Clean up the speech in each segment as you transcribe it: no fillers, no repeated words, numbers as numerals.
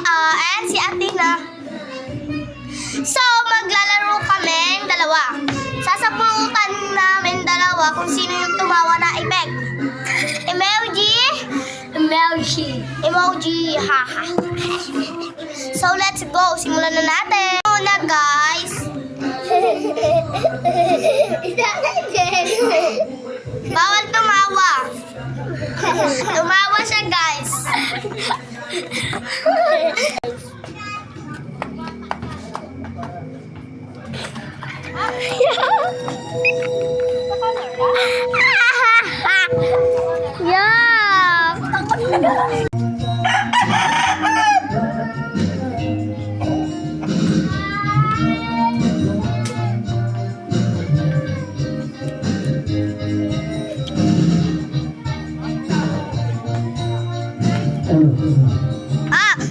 and si Athena. So, maglalaro kaming dalawa. Sasaputan namin dalawa kung sino yung tumawa na effect. Emoji. Emoji. Haha. So, let's go. Simulan na natin. Una, guys. Bawal tumawa. Tumawa siya, guys.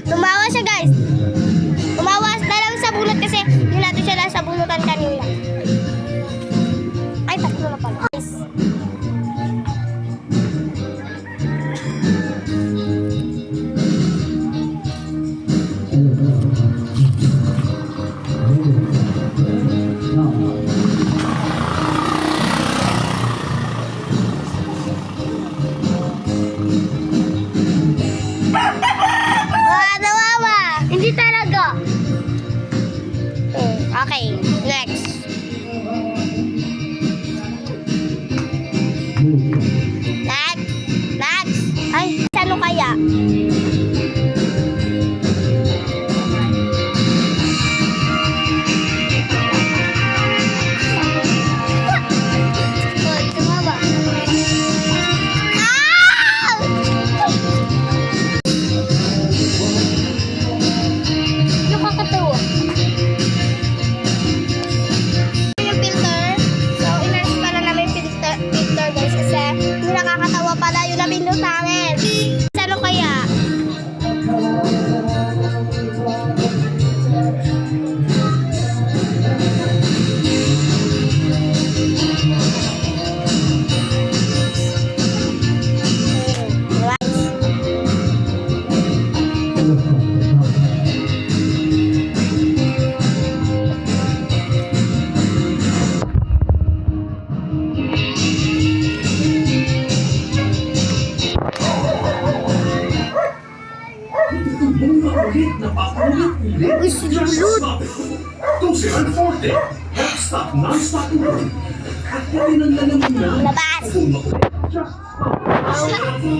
Tumawa siya, guys. Tumawa na lang sa bunot kasi yun natin siya lang sa bunutan kanina. Ay, tatlo na pala. Guys. Hindi talaga. Okay, next. Next. Ay, ano kaya? Ano kaya? Uy, sinulot! Itong si Alforte, stop, non-stop work. At yan ang lalaman na Labas!